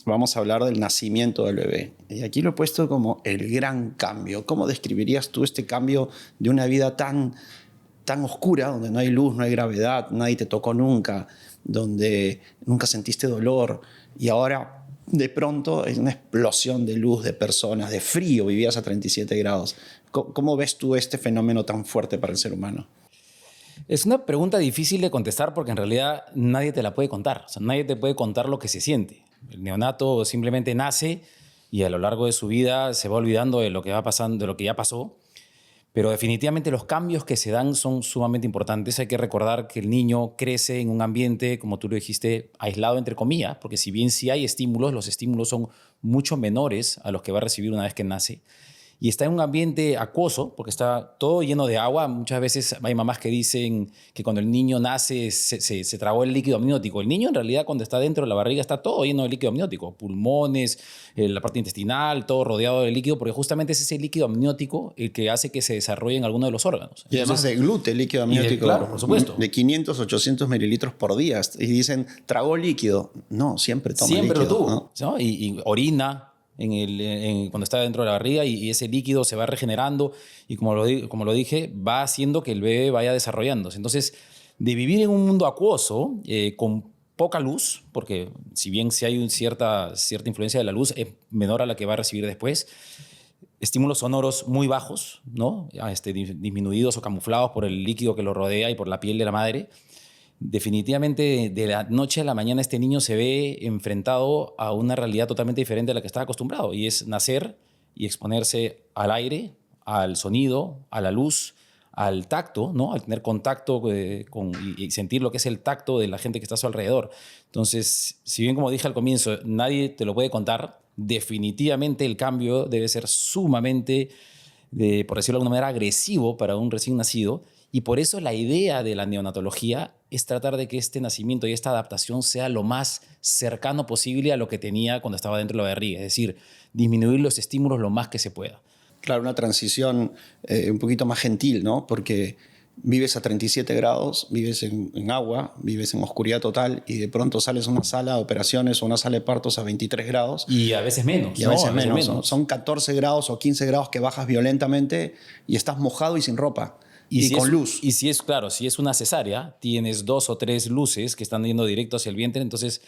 vamos a hablar del nacimiento del bebé. Y aquí lo he puesto como el gran cambio. ¿Cómo describirías tú este cambio de una vida tan oscura, donde no hay luz, no hay gravedad, nadie te tocó nunca, donde nunca sentiste dolor, y ahora de pronto es una explosión de luz, de personas, de frío, vivías a 37 grados? ¿Cómo ves tú este fenómeno tan fuerte para el ser humano? Es una pregunta difícil de contestar porque en realidad nadie te la puede contar. O sea, nadie te puede contar lo que se siente. El neonato simplemente nace y a lo largo de su vida se va olvidando de lo que va pasando, de lo que ya pasó. Pero definitivamente los cambios que se dan son sumamente importantes. Hay que recordar que el niño crece en un ambiente, como tú lo dijiste, aislado entre comillas, porque si bien sí hay estímulos, los estímulos son mucho menores a los que va a recibir una vez que nace. Y está en un ambiente acuoso, porque está todo lleno de agua. Muchas veces hay mamás que dicen que cuando el niño nace se tragó el líquido amniótico. El niño en realidad cuando está dentro de la barriga está todo lleno de líquido amniótico. Pulmones, la parte intestinal, todo rodeado de líquido, porque justamente es ese líquido amniótico el que hace que se desarrollen algunos de los órganos. Y además de glute, líquido amniótico. Claro, por supuesto. De 500, 800 mililitros por día. Y dicen, ¿tragó líquido? No, siempre toma líquido. Siempre lo tuvo, ¿no? ¿no? Y orina cuando está dentro de la barriga y ese líquido se va regenerando y como lo dije, va haciendo que el bebé vaya desarrollándose. Entonces, de vivir en un mundo acuoso, con poca luz, porque si bien sí hay cierta influencia de la luz, es menor a la que va a recibir después, estímulos sonoros muy bajos, ¿no? Disminuidos o camuflados por el líquido que lo rodea y por la piel de la madre. Definitivamente de la noche a la mañana este niño se ve enfrentado a una realidad totalmente diferente a la que estaba acostumbrado, y es nacer y exponerse al aire, al sonido, a la luz, al tacto, ¿no? Al tener contacto y sentir lo que es el tacto de la gente que está a su alrededor. Entonces, si bien como dije al comienzo, nadie te lo puede contar, definitivamente el cambio debe ser sumamente, por decirlo de alguna manera, agresivo para un recién nacido. Y por eso la idea de la neonatología es tratar de que este nacimiento y esta adaptación sea lo más cercano posible a lo que tenía cuando estaba dentro de la barriga. Es decir, disminuir los estímulos lo más que se pueda. Claro, una transición un poquito más gentil, ¿no? Porque vives a 37 grados, vives en agua, vives en oscuridad total y de pronto sales a una sala de operaciones o una sala de partos a 23 grados. Y a veces menos. Y a veces menos. Son 14 grados o 15 grados que bajas violentamente y estás mojado y sin ropa. Y si con luz. Y si es una cesárea, tienes 2 o 3 luces que están yendo directo hacia el vientre, entonces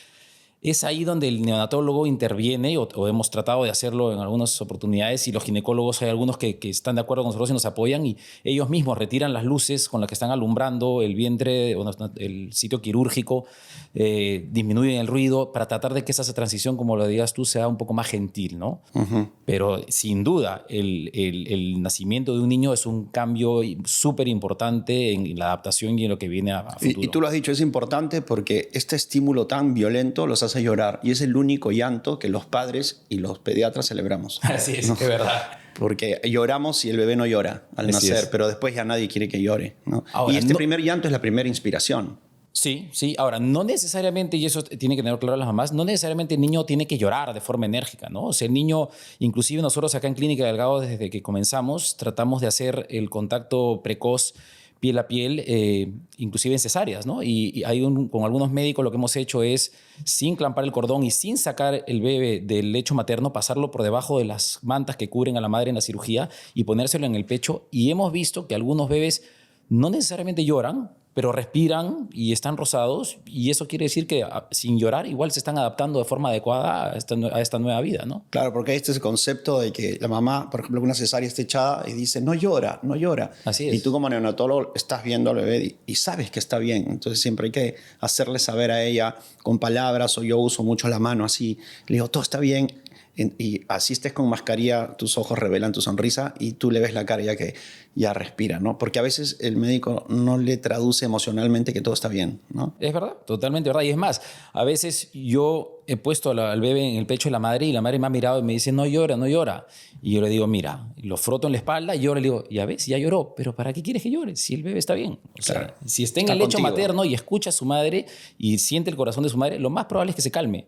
es ahí donde el neonatólogo interviene, o hemos tratado de hacerlo en algunas oportunidades, y los ginecólogos, hay algunos que están de acuerdo con nosotros y nos apoyan, y ellos mismos retiran las luces con las que están alumbrando el vientre, el sitio quirúrgico, disminuyen el ruido para tratar de que esa transición, como lo digas tú, sea un poco más gentil, ¿no? Uh-huh. Pero sin duda, el nacimiento de un niño es un cambio súper importante en la adaptación y en lo que viene a futuro. Y tú lo has dicho, es importante porque este estímulo tan violento los hace llorar, y es el único llanto que los padres y los pediatras celebramos. Así es, ¿no? Es verdad. Porque lloramos si el bebé no llora al nacer, pero después ya nadie quiere que llore, ¿no? Ahora, y este primer llanto es la primera inspiración. Sí, sí. Ahora, no necesariamente, y eso tiene que tener claro las mamás, no necesariamente el niño tiene que llorar de forma enérgica, ¿no? O sea, el niño, inclusive nosotros acá en Clínica Delgado, desde que comenzamos, tratamos de hacer el contacto precoz piel a piel, inclusive en cesáreas, ¿no? Y con algunos médicos lo que hemos hecho es, sin clampar el cordón y sin sacar el bebé del lecho materno, pasarlo por debajo de las mantas que cubren a la madre en la cirugía y ponérselo en el pecho. Y hemos visto que algunos bebés no necesariamente lloran, pero respiran y están rosados, y eso quiere decir que sin llorar igual se están adaptando de forma adecuada a esta nueva vida, ¿no? Claro, porque este es el concepto de que la mamá, por ejemplo, una cesárea está echada y dice, no llora, no llora. Así es. Y tú como neonatólogo estás viendo al bebé y sabes que está bien. Entonces siempre hay que hacerle saber a ella con palabras, o yo uso mucho la mano así, le digo, todo está bien. Y así estés con mascarilla, tus ojos revelan tu sonrisa y tú le ves la cara ya que ya respira, ¿no? Porque a veces el médico no le traduce emocionalmente que todo está bien, ¿no? Es verdad, totalmente verdad. Y es más, a veces yo he puesto al bebé en el pecho de la madre y la madre me ha mirado y me dice, no llora, no llora. Y yo le digo, mira, lo froto en la espalda y yo le digo, ya ves, ya lloró, pero ¿para qué quieres que llore si el bebé está bien? O claro. sea, si está en el lecho materno y escucha a su madre y siente el corazón de su madre, lo más probable es que se calme.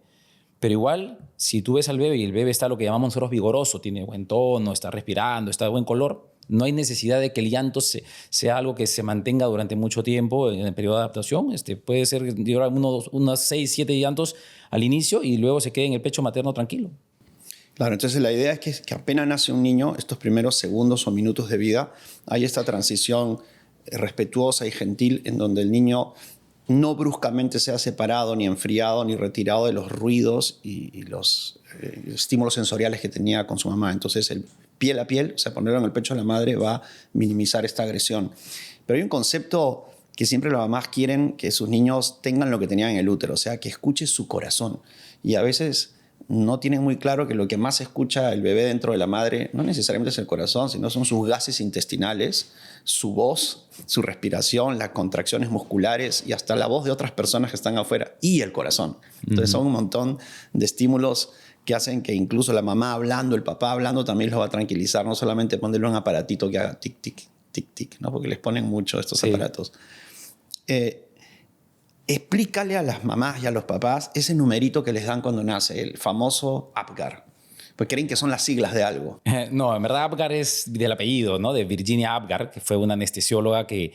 Pero igual, si tú ves al bebé y el bebé está lo que llamamos nosotros vigoroso, tiene buen tono, está respirando, está de buen color, No hay necesidad de que el llanto sea algo que se mantenga durante mucho tiempo en el periodo de adaptación. Puede ser llorar unos 6, 7 llantos al inicio y luego se quede en el pecho materno tranquilo. Claro, entonces la idea es que apenas nace un niño, estos primeros segundos o minutos de vida, hay esta transición respetuosa y gentil en donde el niño no bruscamente sea separado, ni enfriado, ni retirado de los ruidos y los estímulos sensoriales que tenía con su mamá. Entonces, el piel a piel, o sea, ponerlo en el pecho de la madre va a minimizar esta agresión. Pero hay un concepto que siempre las mamás quieren que sus niños tengan lo que tenían en el útero, o sea, que escuche su corazón. Y a veces no tienen muy claro que lo que más escucha el bebé dentro de la madre no necesariamente es el corazón, sino son sus gases intestinales, su voz, su respiración, las contracciones musculares y hasta la voz de otras personas que están afuera y el corazón. Entonces son un montón de estímulos que hacen que incluso la mamá hablando, el papá hablando también los va a tranquilizar, no solamente ponerle un aparatito que haga tic, tic, tic, tic, ¿no? Porque les ponen mucho estos aparatos. Explícale a las mamás y a los papás ese numerito que les dan cuando nace, el famoso APGAR. Pues creen que son las siglas de algo. No, en verdad APGAR es del apellido, ¿no? De Virginia Apgar, que fue una anestesióloga que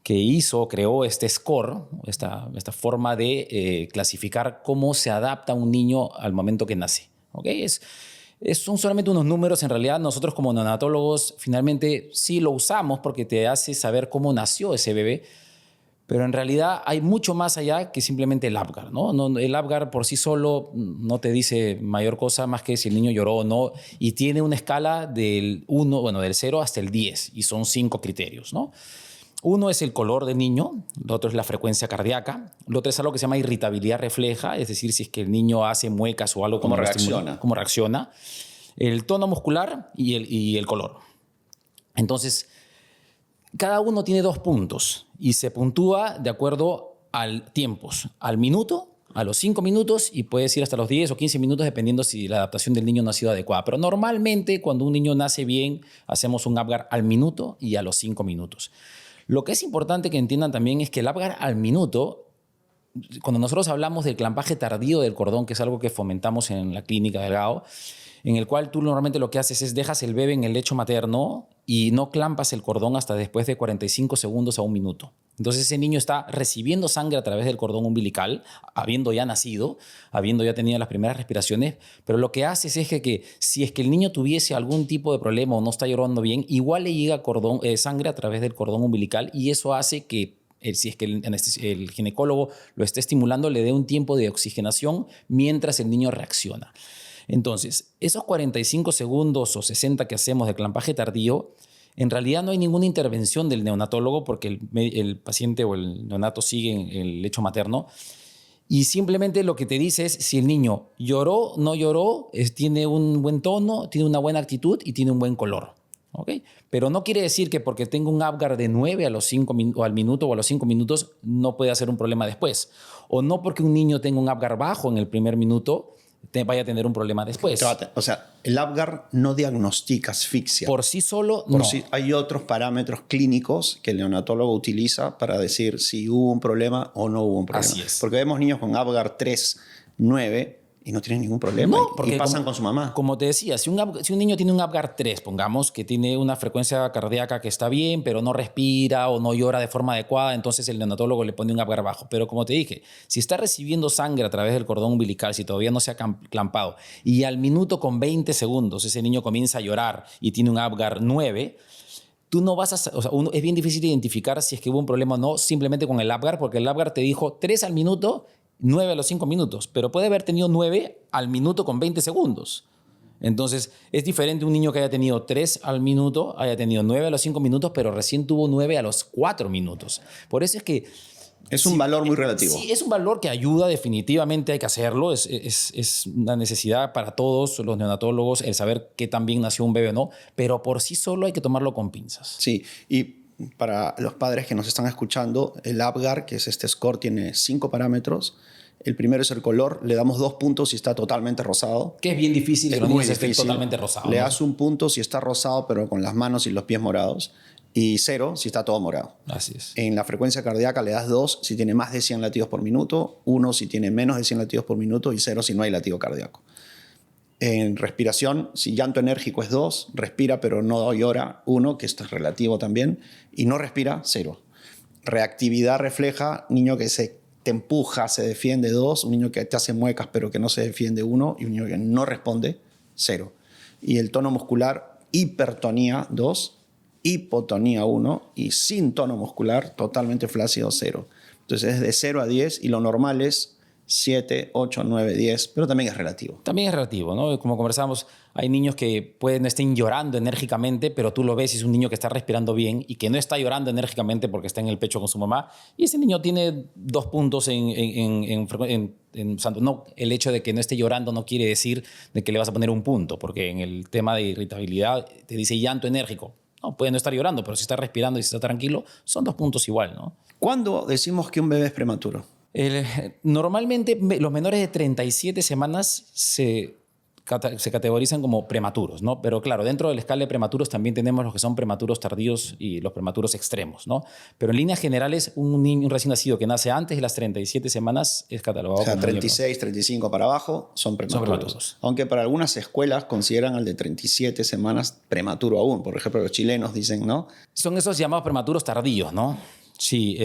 creó este score, esta forma de clasificar cómo se adapta un niño al momento que nace. ¿Okay? Son solamente unos números. En realidad, nosotros como neonatólogos finalmente sí lo usamos porque te hace saber cómo nació ese bebé, pero en realidad hay mucho más allá que simplemente el APGAR, ¿no? El APGAR por sí solo no te dice mayor cosa más que si el niño lloró o no, y tiene una escala del 0 hasta el 10, y son 5 criterios, ¿no? Uno es el color del niño, lo otro es la frecuencia cardíaca, lo otro es algo que se llama irritabilidad refleja, es decir, si es que el niño hace muecas o algo. ¿Cómo reacciona? Cómo reacciona. El tono muscular y el color. Entonces, cada uno tiene 2 puntos y se puntúa de acuerdo al tiempos, al minuto, a los 5 minutos y puedes ir hasta los 10 o 15 minutos dependiendo si la adaptación del niño no ha sido adecuada. Pero normalmente cuando un niño nace bien, hacemos un APGAR al minuto y a los 5 minutos. Lo que es importante que entiendan también es que el APGAR al minuto, cuando nosotros hablamos del clampaje tardío del cordón, que es algo que fomentamos en la clínica Delgado, en el cual tú normalmente lo que haces es dejas el bebé en el lecho materno y no clampas el cordón hasta después de 45 segundos a 1 minuto. Entonces ese niño está recibiendo sangre a través del cordón umbilical, habiendo ya nacido, habiendo ya tenido las primeras respiraciones, pero lo que haces es que si es que el niño tuviese algún tipo de problema o no está llorando bien, igual le llega sangre a través del cordón umbilical y eso hace que si es que el ginecólogo lo esté estimulando, le dé un tiempo de oxigenación mientras el niño reacciona. Entonces, esos 45 segundos o 60 que hacemos de clampaje tardío, en realidad no hay ninguna intervención del neonatólogo porque el paciente o el neonato sigue en el lecho materno y simplemente lo que te dice es si el niño lloró, no lloró, tiene un buen tono, tiene una buena actitud y tiene un buen color. ¿Okay? Pero no quiere decir que porque tenga un APGAR de 9 o al minuto o a los 5 minutos no puede hacer un problema después. O no porque un niño tenga un APGAR bajo en el primer minuto vaya a tener un problema después. O sea, el APGAR no diagnostica asfixia. Por sí solo, no. Hay otros parámetros clínicos que el neonatólogo utiliza para decir si hubo un problema o no hubo un problema. Así es. Porque vemos niños con APGAR 3, 9 y no tienen ningún problema. No, porque y pasan con su mamá. Como te decía, si un niño tiene un APGAR 3, pongamos que tiene una frecuencia cardíaca que está bien, pero no respira o no llora de forma adecuada, entonces el neonatólogo le pone un APGAR bajo. Pero como te dije, si está recibiendo sangre a través del cordón umbilical, si todavía no se ha clampado, y al minuto con 20 segundos ese niño comienza a llorar y tiene un APGAR 9, tú no vas a... O sea, es bien difícil identificar si es que hubo un problema o no simplemente con el APGAR, porque el APGAR te dijo 3 al minuto, 9 a los 5 minutos, pero puede haber tenido 9 al minuto con 20 segundos. Entonces, es diferente un niño que haya tenido 3 al minuto, haya tenido 9 a los 5 minutos, pero recién tuvo 9 a los 4 minutos. Por eso es que... Es un valor muy relativo. Sí, es un valor que ayuda, definitivamente hay que hacerlo. Es una necesidad para todos los neonatólogos el saber qué tan bien nació un bebé o no, pero por sí solo hay que tomarlo con pinzas. Sí, y para los padres que nos están escuchando, el APGAR, que es este score, tiene 5 parámetros. El primero es el color, le damos 2 puntos si está totalmente rosado. Que es bien difícil que los niños estén totalmente rosados. Le das 1 punto si está rosado, pero con las manos y los pies morados. Y 0 si está todo morado. Así es. En la frecuencia cardíaca le das 2 si tiene más de 100 latidos por minuto, 1 si tiene menos de 100 latidos por minuto y 0 si no hay latido cardíaco. En respiración, si llanto enérgico es 2, respira pero no llora, 1, que esto es relativo también, y no respira, 0. Reactividad refleja, niño que te empuja, se defiende, 2, un niño que te hace muecas pero que no se defiende, 1, y un niño que no responde, 0. Y el tono muscular, hipertonía, 2, hipotonía, 1, y sin tono muscular, totalmente flácido, 0. Entonces es de 0 a 10 y lo normal es 7, 8, 9, 10, pero también es relativo. También es relativo, ¿no? Como conversamos, hay niños que pueden no estén llorando enérgicamente, pero tú lo ves y es un niño que está respirando bien y que no está llorando enérgicamente porque está en el pecho con su mamá. Y ese niño tiene 2 puntos no, el hecho de que no esté llorando no quiere decir de que le vas a poner un punto, porque en el tema de irritabilidad te dice llanto enérgico. No, puede no estar llorando, pero si está respirando y si está tranquilo, son 2 puntos igual, ¿no? ¿Cuándo decimos que un bebé es prematuro? Normalmente los menores de 37 semanas se categorizan como prematuros, ¿no? Pero claro, dentro de la escala de prematuros también tenemos los que son prematuros tardíos y los prematuros extremos, ¿no? Pero en líneas generales, un recién nacido que nace antes de las 37 semanas es catalogado como 36, 35 para abajo son prematuros. Aunque para algunas escuelas consideran al de 37 semanas prematuro aún. Por ejemplo, los chilenos dicen, ¿no? Son esos llamados prematuros tardíos, ¿no? Sí,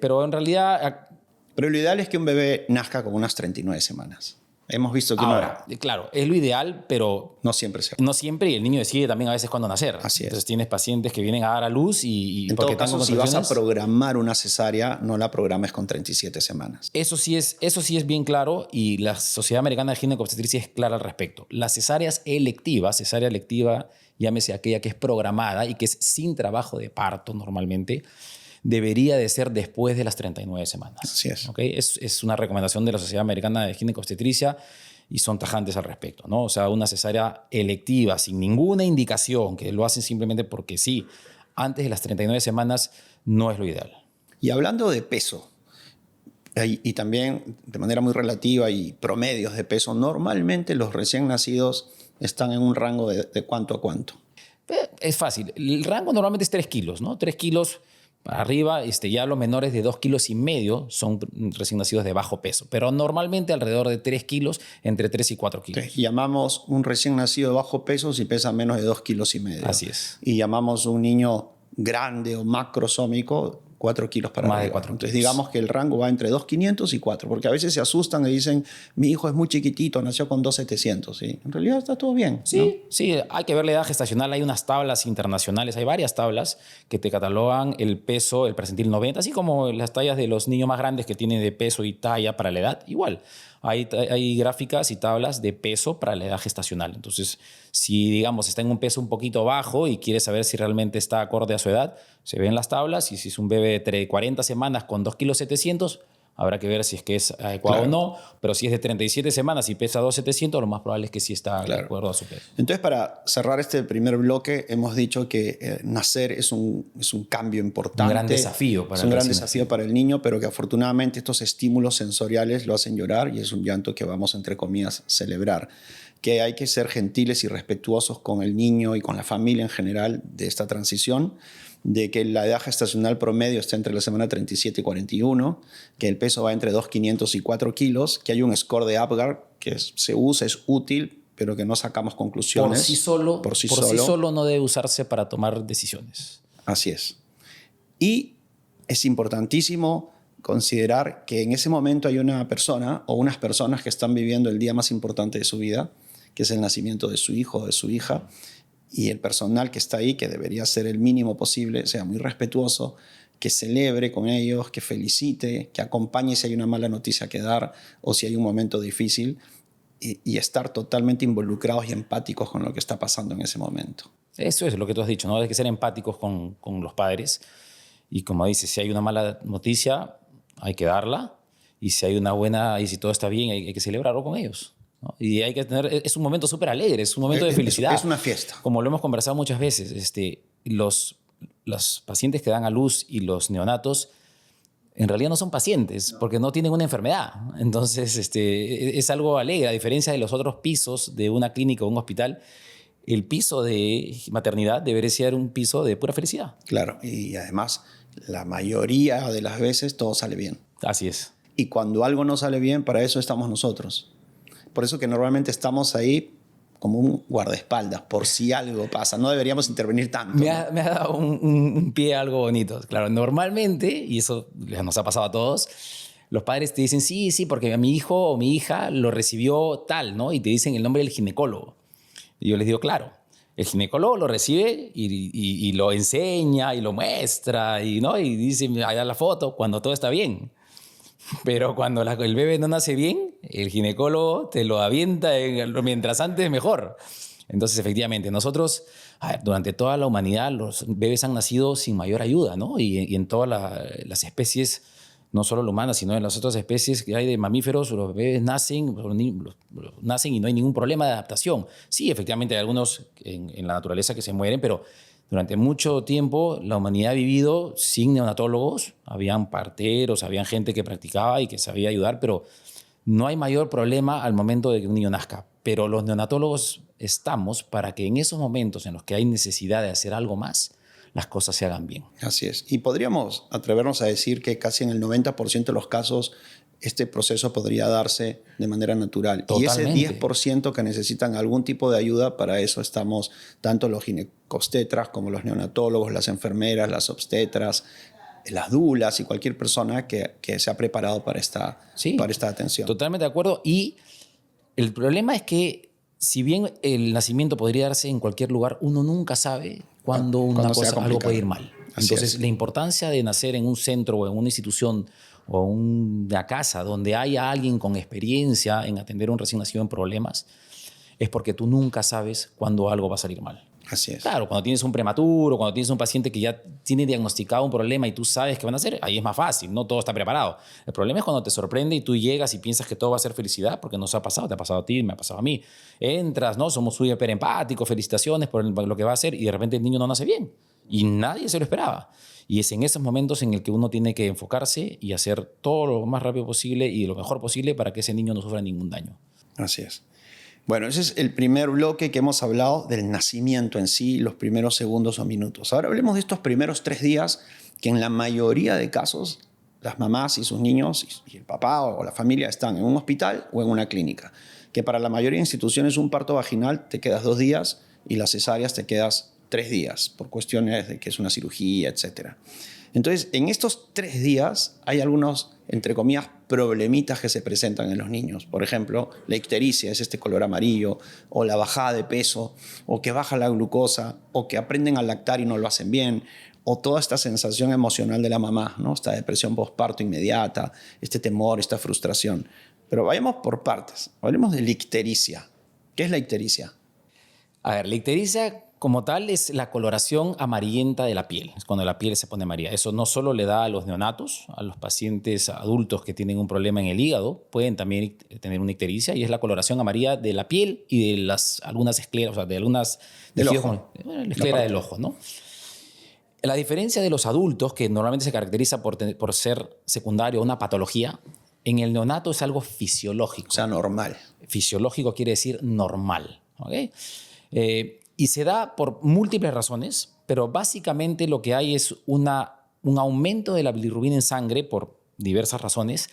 pero en realidad... Pero lo ideal es que un bebé nazca con unas 39 semanas. Hemos visto que ahora, claro, es lo ideal, pero... no siempre se... No siempre, y el niño decide también a veces cuándo nacer. Así es. Entonces tienes pacientes que vienen a dar a luz y en todo caso, si vas a programar una cesárea, no la programes con 37 semanas. Eso sí es bien claro y la Sociedad Americana de Ginecobstetricia es clara al respecto. Las cesáreas electivas, cesárea electiva, llámese aquella que es programada y que es sin trabajo de parto normalmente, debería de ser después de las 39 semanas. Así es. ¿Okay? Es una recomendación de la Sociedad Americana de Ginecobstetricia y son tajantes al respecto, ¿no? O sea, una cesárea electiva sin ninguna indicación, que lo hacen simplemente porque sí, antes de las 39 semanas no es lo ideal. Y hablando de peso, y también de manera muy relativa y promedios de peso, normalmente los recién nacidos están en un rango de cuánto a cuánto. Es fácil. El rango normalmente es 3 kilos, ¿no? 3 kilos para arriba, ya los menores de 2,5 kilos son recién nacidos de bajo peso, pero normalmente alrededor de 3 kilos, entre 3 y 4 kilos. Okay. Llamamos un recién nacido de bajo peso si pesa menos de 2,5 kilos. Así es. Y llamamos un niño grande o macrosómico 4 kilos para más arriba. De 4 Entonces digamos que el rango va entre 2,500 y 4, porque a veces se asustan y dicen, mi hijo es muy chiquitito, nació con 2,700. ¿Sí? En realidad está todo bien. Sí, ¿no? sí, hay que ver la edad gestacional. Hay unas tablas internacionales, hay varias tablas que te catalogan el peso, el percentil 90, así como las tallas de los niños más grandes que tienen de peso y talla para la edad, igual. Hay gráficas y tablas de peso para la edad gestacional. Entonces, si, digamos, está en un peso un poquito bajo y quiere saber si realmente está acorde a su edad, se ven las tablas y si es un bebé de 40 semanas con 2,7 kilos, habrá que ver si es que es adecuado o no, pero si es de 37 semanas y pesa 2,700, lo más probable es que sí está de acuerdo a su peso. Entonces, para cerrar este primer bloque, hemos dicho que nacer es un cambio importante. Un gran desafío para es un gran desafío para el niño, pero que afortunadamente estos estímulos sensoriales lo hacen llorar y es un llanto que vamos, entre comillas, celebrar. Que hay que ser gentiles y respetuosos con el niño y con la familia en general de esta transición, de que la edad gestacional promedio está entre la semana 37 y 41, que el peso va entre 2,500 y 4 kilos, que hay un score de Apgar que se usa, es útil, pero que no sacamos conclusiones. Por sí solo no debe usarse para tomar decisiones. Así es. Y es importantísimo considerar que en ese momento hay una persona o unas personas que están viviendo el día más importante de su vida, que es el nacimiento de su hijo o de su hija, y el personal que está ahí, que debería ser el mínimo posible, sea muy respetuoso, que celebre con ellos, que felicite, que acompañe si hay una mala noticia que dar o si hay un momento difícil y estar totalmente involucrados y empáticos con lo que está pasando en ese momento. Eso es lo que tú has dicho, ¿no? Hay que ser empáticos con los padres y como dices, si hay una mala noticia hay que darla y si hay una buena y si todo está bien hay que celebrarlo con ellos. ¿No? Y hay que es un momento súper alegre, es un momento de felicidad. Es una fiesta. Como lo hemos conversado muchas veces, los pacientes que dan a luz y los neonatos en realidad no son pacientes porque no tienen una enfermedad. Entonces es algo alegre, a diferencia de los otros pisos de una clínica o un hospital. El piso de maternidad debería ser un piso de pura felicidad. Claro, y además la mayoría de las veces todo sale bien. Así es. Y cuando algo no sale bien, para eso estamos nosotros. Por eso que normalmente estamos ahí como un guardaespaldas por si algo pasa. No deberíamos intervenir tanto. Me ha dado un pie algo bonito. Claro, normalmente, y eso nos ha pasado a todos, los padres te dicen, sí, sí, porque a mi hijo o mi hija lo recibió tal, ¿no? Y te dicen el nombre del ginecólogo. Y yo les digo, claro, el ginecólogo lo recibe y lo enseña y lo muestra ¿no? Y dice, allá la foto, cuando todo está bien. Pero cuando el bebé no nace bien, el ginecólogo te lo avienta mientras antes mejor. Entonces, efectivamente, nosotros, a ver, durante toda la humanidad, los bebés han nacido sin mayor ayuda, ¿no? Y en todas las especies, no solo la humana, sino en las otras especies que hay de mamíferos, los bebés nacen, nacen y no hay ningún problema de adaptación. Sí, efectivamente, hay algunos en la naturaleza que se mueren, pero durante mucho tiempo la humanidad ha vivido sin neonatólogos. Habían parteros, habían gente que practicaba y que sabía ayudar, pero no hay mayor problema al momento de que un niño nazca. Pero los neonatólogos estamos para que en esos momentos en los que hay necesidad de hacer algo más, las cosas se hagan bien. Así es. Y podríamos atrevernos a decir que casi en el 90% de los casos este proceso podría darse de manera natural. Totalmente. Y ese 10% que necesitan algún tipo de ayuda, para eso estamos tanto los ginecobstetras como los neonatólogos, las enfermeras, las obstetras, las dulas y cualquier persona que se ha preparado para esta atención. Totalmente de acuerdo. Y el problema es que si bien el nacimiento podría darse en cualquier lugar, uno nunca sabe cuándo algo puede ir mal. Entonces, la importancia de nacer en un centro o en una institución o una casa donde haya alguien con experiencia en atender a un recién nacido en problemas es porque tú nunca sabes cuándo algo va a salir mal. Así es. Claro, cuando tienes un prematuro, cuando tienes un paciente que ya tiene diagnosticado un problema y tú sabes que van a hacer, ahí es más fácil, no todo está preparado. El problema es cuando te sorprende y tú llegas y piensas que todo va a ser felicidad, porque nos ha pasado, te ha pasado a ti, me ha pasado a mí. Entras, ¿no? Somos súper empáticos, felicitaciones por lo que va a hacer y de repente el niño no nace bien. Y nadie se lo esperaba. Y es en esos momentos en el que uno tiene que enfocarse y hacer todo lo más rápido posible y lo mejor posible para que ese niño no sufra ningún daño. Así es. Bueno, ese es el primer bloque que hemos hablado del nacimiento en sí, los primeros segundos o minutos. Ahora hablemos de estos primeros 3 días que en la mayoría de casos las mamás y sus niños y el papá o la familia están en un hospital o en una clínica. Que para la mayoría de instituciones un parto vaginal te quedas 2 días y las cesáreas te quedas 3 días por cuestiones de que es una cirugía, etc. Entonces, en estos 3 días hay algunos, entre comillas, problemitas que se presentan en los niños. Por ejemplo, la ictericia, es este color amarillo, o la bajada de peso, o que baja la glucosa, o que aprenden a lactar y no lo hacen bien, o toda esta sensación emocional de la mamá, ¿no? Esta depresión postparto inmediata, este temor, esta frustración. Pero vayamos por partes. Hablemos de la ictericia. ¿Qué es la ictericia? A ver, la ictericia como tal es la coloración amarillenta de la piel. Es cuando la piel se pone amarilla. Eso no solo le da a los neonatos, a los pacientes adultos que tienen un problema en el hígado, pueden también tener una ictericia, y es la coloración amarilla de la piel y de algunas escleras, o sea, de algunas... Del ojo. La esclera del ojo, ¿no? La diferencia de los adultos, que normalmente se caracteriza por ser secundario a una patología, en el neonato es algo fisiológico. O sea, normal. Fisiológico quiere decir normal, ¿ok? Y se da por múltiples razones, pero básicamente lo que hay es un aumento de la bilirrubina en sangre por diversas razones,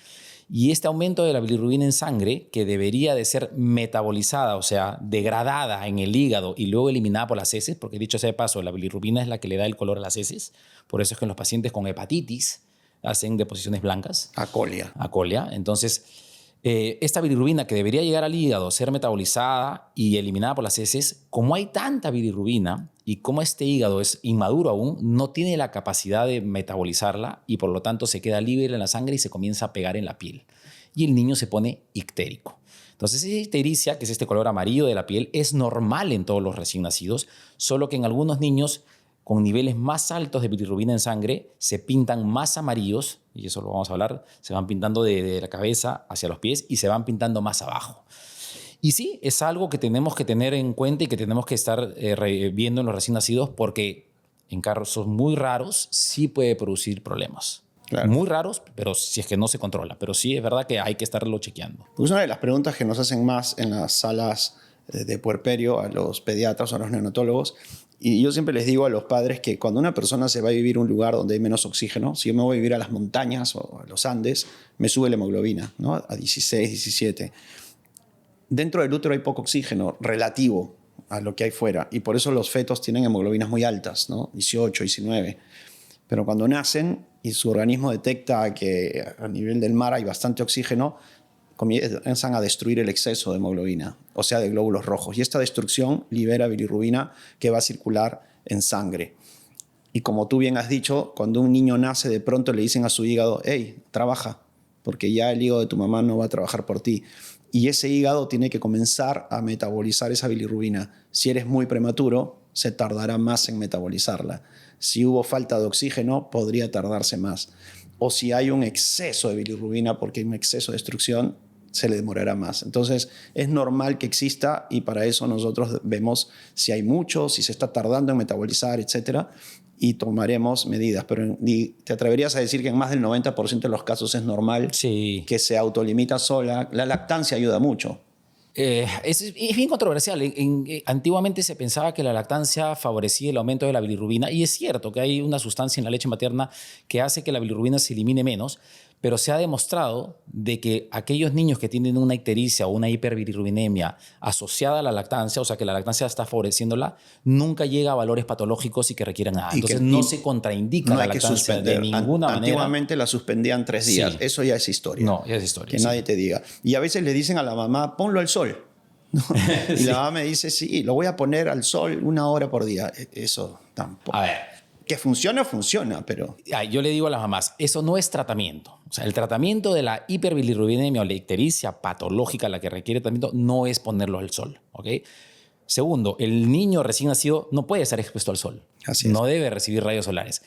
y este aumento de la bilirrubina en sangre, que debería de ser metabolizada, o sea, degradada en el hígado y luego eliminada por las heces, porque dicho sea de paso, la bilirrubina es la que le da el color a las heces, por eso es que en los pacientes con hepatitis hacen deposiciones blancas. Acolia. Entonces, esta bilirrubina que debería llegar al hígado, ser metabolizada y eliminada por las heces, como hay tanta bilirrubina y como este hígado es inmaduro aún, no tiene la capacidad de metabolizarla y por lo tanto se queda libre en la sangre y se comienza a pegar en la piel. Y el niño se pone ictérico. Entonces, esa ictericia, que es este color amarillo de la piel, es normal en todos los recién nacidos, solo que en algunos niños con niveles más altos de bilirrubina en sangre se pintan más amarillos, y eso lo vamos a hablar, se van pintando de la cabeza hacia los pies y se van pintando más abajo. Y sí, es algo que tenemos que tener en cuenta y que tenemos que estar viendo en los recién nacidos, porque en casos muy raros sí puede producir problemas. Claro. Muy raros, pero si es que no se controla. Pero sí es verdad que hay que estarlo chequeando. Pues una de las preguntas que nos hacen más en las salas de puerperio a los pediatras o a los neonatólogos, y yo siempre les digo a los padres que cuando una persona se va a vivir a un lugar donde hay menos oxígeno, si yo me voy a vivir a las montañas o a los Andes, me sube la hemoglobina, ¿no? A 16, 17. dentro del útero hay poco oxígeno relativo a lo que hay fuera, y por eso los fetos tienen hemoglobinas muy altas, ¿no? 18, 19. Pero cuando nacen y su organismo detecta que a nivel del mar hay bastante oxígeno, comienzan a destruir el exceso de hemoglobina, o sea, de glóbulos rojos. Y esta destrucción libera bilirrubina que va a circular en sangre. Y como tú bien has dicho, cuando un niño nace, de pronto le dicen a su hígado, hey, trabaja, porque ya el hígado de tu mamá no va a trabajar por ti. Y ese hígado tiene que comenzar a metabolizar esa bilirrubina. Si eres muy prematuro, se tardará más en metabolizarla. Si hubo falta de oxígeno, podría tardarse más. O si hay un exceso de bilirrubina porque hay un exceso de destrucción, se le demorará más. Entonces, es normal que exista, y para eso nosotros vemos si hay mucho, si se está tardando en metabolizar, etcétera, y tomaremos medidas. Pero te atreverías a decir que en más del 90% de los casos es normal que se autolimita sola. La lactancia ayuda mucho. Es bien controversial. Antiguamente se pensaba que la lactancia favorecía el aumento de la bilirrubina, y es cierto que hay una sustancia en la leche materna que hace que la bilirrubina se elimine menos, pero se ha demostrado de que aquellos niños que tienen una ictericia o una hiperbilirrubinemia asociada a la lactancia, o sea que la lactancia está favoreciéndola, nunca llega a valores patológicos y que requieran nada. Entonces no se contraindica la lactancia de ninguna manera. Antiguamente la suspendían 3 días. Sí. Eso ya es historia. No, ya es historia. Que nadie te diga. Y a veces le dicen a la mamá, ponlo al sol. ¿No? Y la mamá me dice, sí, lo voy a poner al sol 1 hora por día. Eso tampoco. A ver. Que funciona, funciona, pero... Yo le digo a las mamás, eso no es tratamiento. O sea, el tratamiento de la hiperbilirrubinemia o la ictericia patológica, la que requiere tratamiento, no es ponerlo al sol. ¿Ok? Segundo, el niño recién nacido no puede estar expuesto al sol. Así es. No debe recibir rayos solares.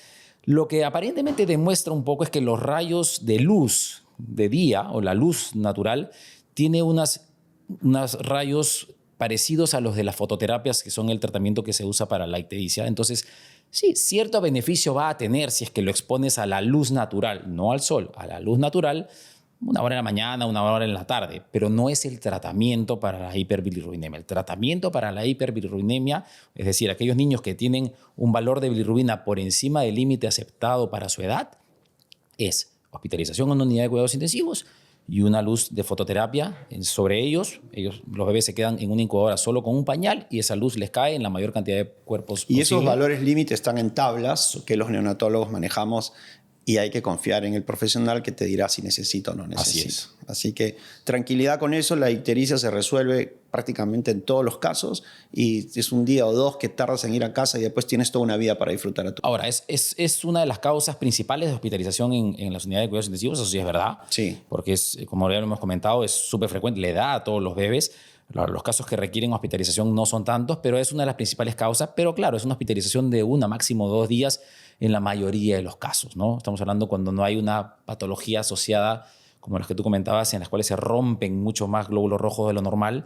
Lo que aparentemente demuestra un poco es que los rayos de luz de día o la luz natural tiene unos rayos parecidos a los de las fototerapias, que son el tratamiento que se usa para la ictericia. Entonces, sí, cierto beneficio va a tener si es que lo expones a la luz natural, no al sol, a la luz natural, 1 hora en la mañana, 1 hora en la tarde, pero no es el tratamiento para la hiperbilirrubinemia. El tratamiento para la hiperbilirrubinemia, es decir, aquellos niños que tienen un valor de bilirrubina por encima del límite aceptado para su edad, es hospitalización en una unidad de cuidados intensivos y una luz de fototerapia sobre ellos. Los bebés se quedan en una incubadora solo con un pañal y esa luz les cae en la mayor cantidad de cuerpos posible. Y esos valores límite están en tablas que los neonatólogos manejamos, y hay que confiar en el profesional que te dirá si necesita o no necesita. Así que tranquilidad con eso. La ictericia se resuelve prácticamente en todos los casos, y es 1 día o 2 que tardas en ir a casa y después tienes toda una vida para disfrutar a tu... Ahora, es una de las causas principales de hospitalización en las unidades de cuidados intensivos, eso sí es verdad. Sí. Porque, como ya lo hemos comentado, es súper frecuente, le da a todos los bebés. Los casos que requieren hospitalización no son tantos, pero es una de las principales causas. Pero claro, es una hospitalización de 1, máximo 2 días en la mayoría de los casos, ¿no? Estamos hablando cuando no hay una patología asociada, como las que tú comentabas, en las cuales se rompen mucho más glóbulos rojos de lo normal,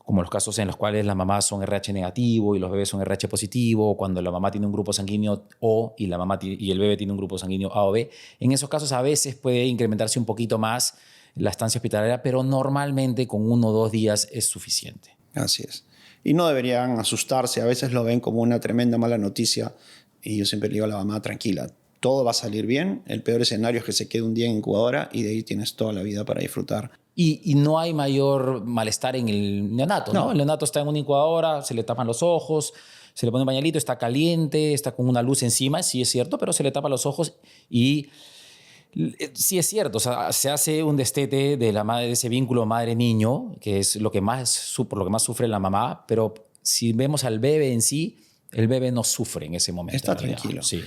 como los casos en los cuales las mamás son RH negativo y los bebés son RH positivo, o cuando la mamá tiene un grupo sanguíneo O y el bebé tiene un grupo sanguíneo A o B. En esos casos a veces puede incrementarse un poquito más la estancia hospitalaria, pero normalmente con 1 o 2 días es suficiente. Así es. Y no deberían asustarse. A veces lo ven como una tremenda mala noticia, y yo siempre le digo a la mamá, tranquila, todo va a salir bien. El peor escenario es que se quede 1 día en incubadora y de ahí tienes toda la vida para disfrutar. Y no hay mayor malestar en el neonato, ¿no? El neonato está en una incubadora, se le tapan los ojos, se le pone un pañalito, está caliente, está con una luz encima, sí es cierto, pero se le tapan los ojos y... Sí es cierto, o sea, se hace un destete de ese vínculo madre-niño, que es por lo que más sufre la mamá, pero si vemos al bebé en sí, el bebé no sufre en ese momento. Está tranquilo. Sí.